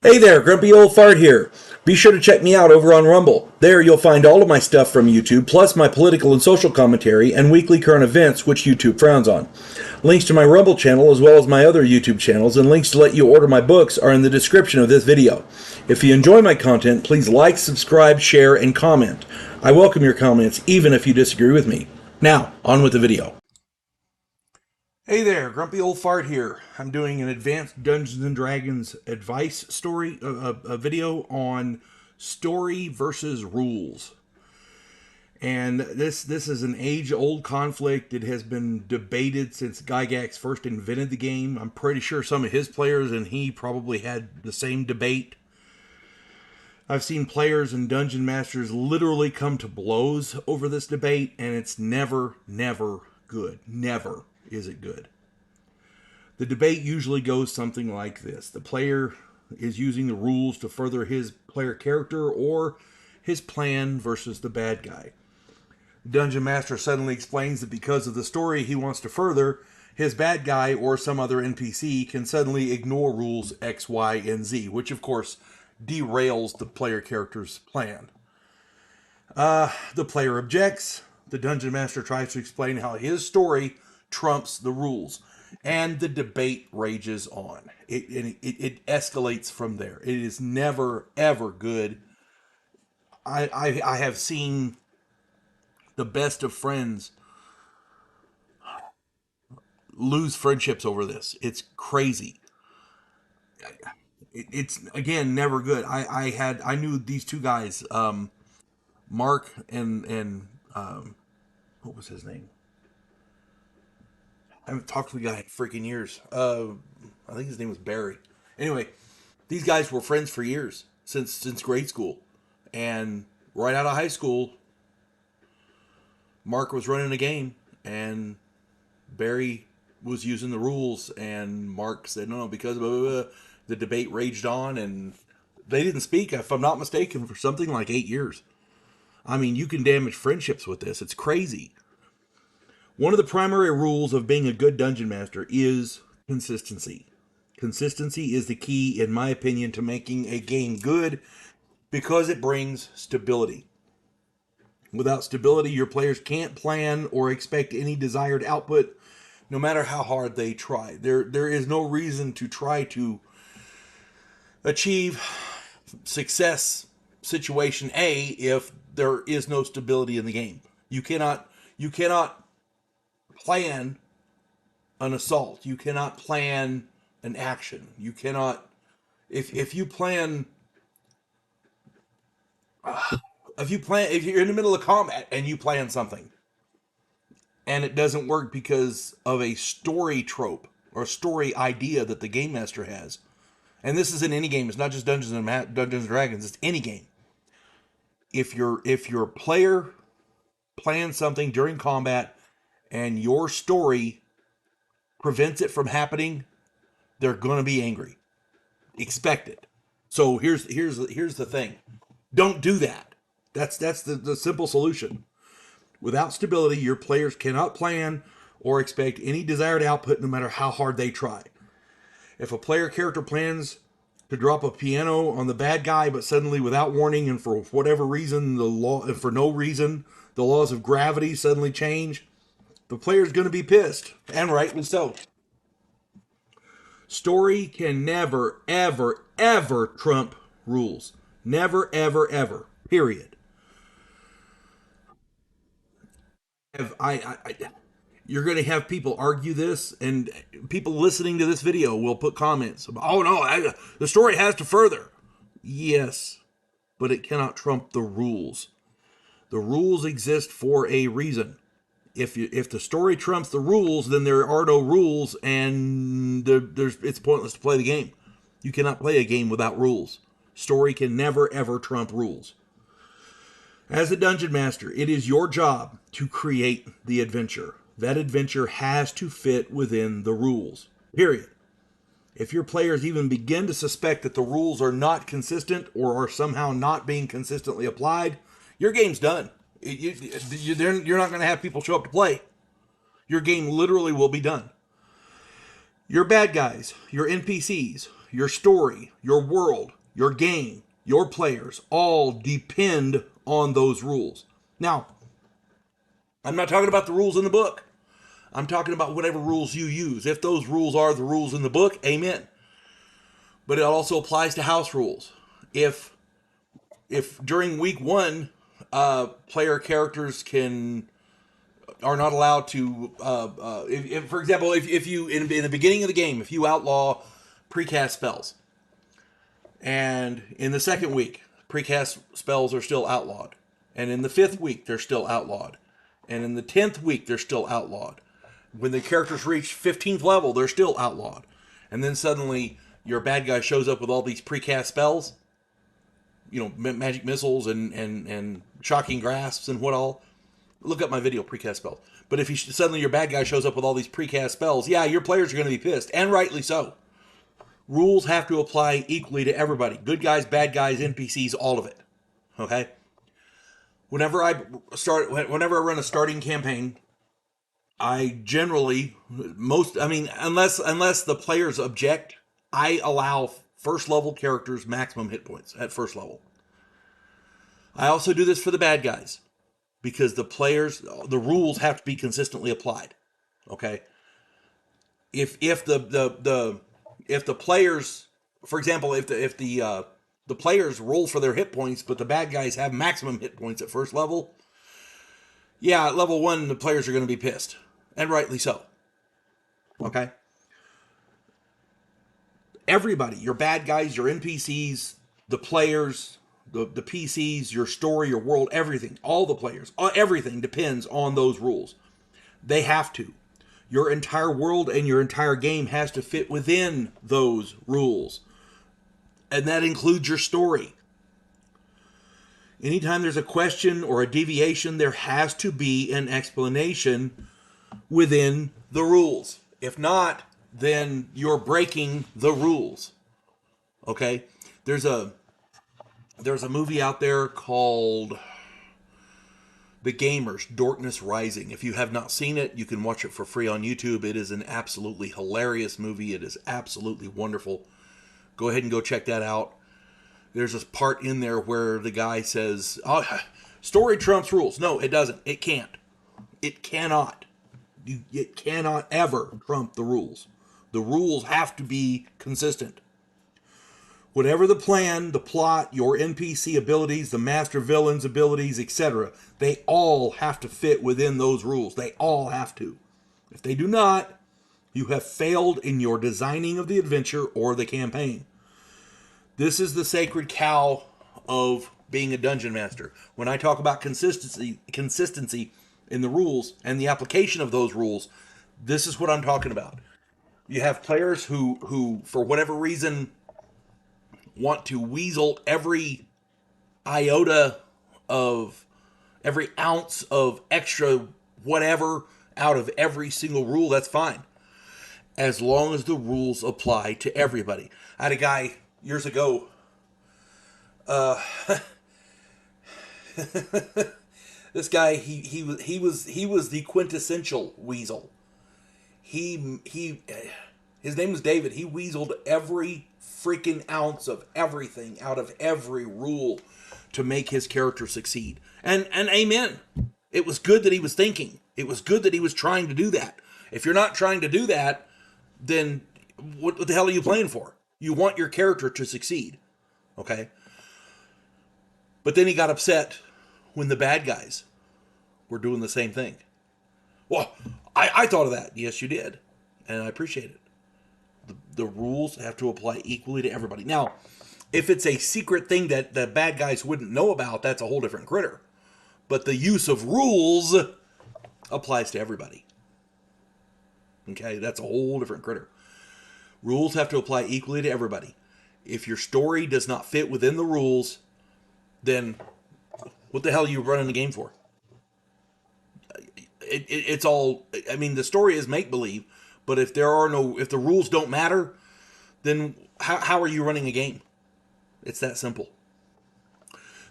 Hey there, Grumpy Old Fart here. Be sure to check me out over on Rumble. There you'll find all of my stuff from YouTube, plus my political and social commentary and weekly current events, which YouTube frowns on. Links to my Rumble channel as well as my other YouTube channels and links to let you order my books are in the description of this video. If you enjoy my content, please like, subscribe, share, and comment. I welcome your comments even if you disagree with me. Now, on with the video. Hey there, Grumpy Old Fart here. I'm doing an advanced Dungeons and Dragons advice story, a video on story versus rules. And this is an age-old conflict. It has been debated since Gygax first invented the game. I'm pretty sure some of his players and he probably had the same debate. I've seen players and dungeon masters literally come to blows over this debate, and it's never good. Never is it good. The debate usually goes something like this. The player is using the rules to further his player character or his plan versus the bad guy. The dungeon master suddenly explains that because of the story he wants to further, his bad guy or some other NPC can suddenly ignore rules X, Y, and Z, which of course derails the player character's plan. The player objects. The dungeon master tries to explain how his story trumps the rules, and the debate rages on. It escalates from there. It is never ever good. I have seen the best of friends lose friendships over this. It's crazy. It's again never good. I knew these two guys, Mark and what was his name? I haven't talked to the guy in freaking years. I think his name was Barry. Anyway, these guys were friends for years, since grade school. And right out of high school, Mark was running a game, and Barry was using the rules, and Mark said, no, because blah, blah, blah. The debate raged on, and they didn't speak, if I'm not mistaken, for something like 8 years. I mean, you can damage friendships with this. It's crazy. One of the primary rules of being a good dungeon master is consistency. Consistency is the key, in my opinion, to making a game good because it brings stability. Without stability, your players can't plan or expect any desired output, no matter how hard they try. There is no reason to try to achieve success situation A if there is no stability in the game. You cannot plan an assault. You cannot plan an action. You cannot, if you're in the middle of combat and you plan something and it doesn't work because of a story trope or a story idea that the game master has, and this is in any game, it's not just Dungeons and Dragons, it's any game. If your player plans something during combat and your story prevents it from happening, they're going to be angry. Expect it. So here's the thing. Don't do that. That's the simple solution. Without stability, your players cannot plan or expect any desired output no matter how hard they try. If a player character plans to drop a piano on the bad guy, but suddenly without warning and for whatever reason, the laws of gravity suddenly change, the player's going to be pissed, and rightly so. Story can never, ever, ever trump rules. Never, ever, ever. Period. You're going to have people argue this, and people listening to this video will put comments about, oh no, the story has to further. Yes, but it cannot trump the rules. The rules exist for a reason. If the story trumps the rules, then there are no rules, and it's pointless to play the game. You cannot play a game without rules. Story can never, ever trump rules. As a dungeon master, it is your job to create the adventure. That adventure has to fit within the rules. Period. If your players even begin to suspect that the rules are not consistent or are somehow not being consistently applied, your game's done. You're not going to have people show up to play. Your game literally will be done. Your bad guys, your NPCs, your story, your world, your game, your players all depend on those rules. Now, I'm not talking about the rules in the book. I'm talking about whatever rules you use. If those rules are the rules in the book, amen. But it also applies to house rules. If during week one, player characters are not allowed to, if for example, if you in the beginning of the game, if you outlaw precast spells, and in the second week, precast spells are still outlawed, and in the 5th week they're still outlawed, and in the 10th week they're still outlawed. When the characters reach 15th level, they're still outlawed, and then suddenly your bad guy shows up with all these precast spells, magic missiles and shocking grasps and what all. Look up my video, precast spells. But if suddenly your bad guy shows up with all these precast spells, yeah, your players are going to be pissed, and rightly so. Rules have to apply equally to everybody. Good guys, bad guys, NPCs, all of it. Okay? Whenever I run a starting campaign, I generally, unless the players object, I allow first level characters maximum hit points at first level. I also do this for the bad guys, because the rules have to be consistently applied. Okay? If the players, for example, if the players roll for their hit points, but the bad guys have maximum hit points at first level, yeah, at level 1 the players are going to be pissed, and rightly so. Okay. Everybody, your bad guys, your NPCs, the players, the PCs, your story, your world, everything, all the players, everything depends on those rules. They have to. Your entire world and your entire game has to fit within those rules. And that includes your story. Anytime there's a question or a deviation, there has to be an explanation within the rules. If not, then you're breaking the rules. Okay? There's a movie out there called The Gamers, Darkness Rising. If you have not seen it, you can watch it for free on YouTube. It is an absolutely hilarious movie. It is absolutely wonderful. Go ahead and go check that out. There's this part in there where the guy says, "Oh, story trumps rules." No, it doesn't. It can't. It cannot. It cannot ever trump the rules. The rules have to be consistent. Whatever the plan, the plot, your NPC abilities, the master villain's abilities, etc., they all have to fit within those rules. They all have to. If they do not, you have failed in your designing of the adventure or the campaign. This is the sacred cow of being a dungeon master. When I talk about consistency in the rules and the application of those rules, this is what I'm talking about. You have players who for whatever reason, want to weasel every iota of every ounce of extra whatever out of every single rule. That's fine, as long as the rules apply to everybody. I had a guy years ago, this guy, he was the quintessential weasel. His name was David. He weaseled every freaking ounce of everything out of every rule to make his character succeed. And amen. It was good that he was thinking. It was good that he was trying to do that. If you're not trying to do that, then what the hell are you playing for? You want your character to succeed. Okay? But then he got upset when the bad guys were doing the same thing. Well, I thought of that. Yes, you did. And I appreciate it. The rules have to apply equally to everybody. Now, if it's a secret thing that the bad guys wouldn't know about, that's a whole different critter. But the use of rules applies to everybody. Okay, that's a whole different critter. Rules have to apply equally to everybody. If your story does not fit within the rules, then what the hell are you running the game for? It's all, I mean, the story is make-believe, but if the rules don't matter, then how are you running a game? It's that simple.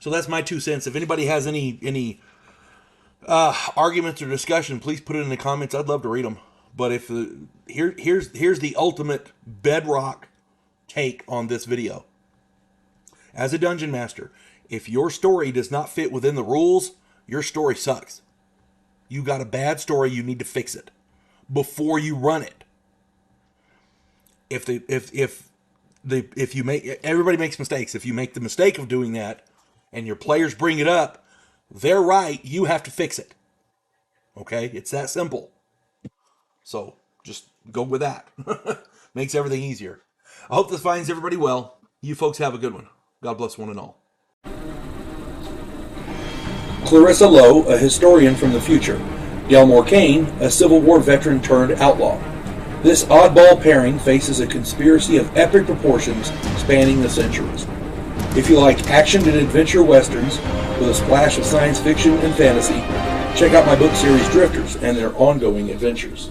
So that's my 2 cents. If anybody has any arguments or discussion, please put it in the comments. I'd love to read them. But here's the ultimate bedrock take on this video. As a dungeon master, if your story does not fit within the rules, your story sucks. You got a bad story, you need to fix it before you run it. If you make, everybody makes mistakes. If you make the mistake of doing that and your players bring it up, they're right, you have to fix it. Okay? It's that simple. So just go with that. Makes everything easier. I hope this finds everybody well. You folks have a good one. God bless one and all. Clarissa Lowe, a historian from the future. Delmore Kane, a Civil War veteran turned outlaw. This oddball pairing faces a conspiracy of epic proportions spanning the centuries. If you like action and adventure westerns with a splash of science fiction and fantasy, check out my book series Drifters and their ongoing adventures.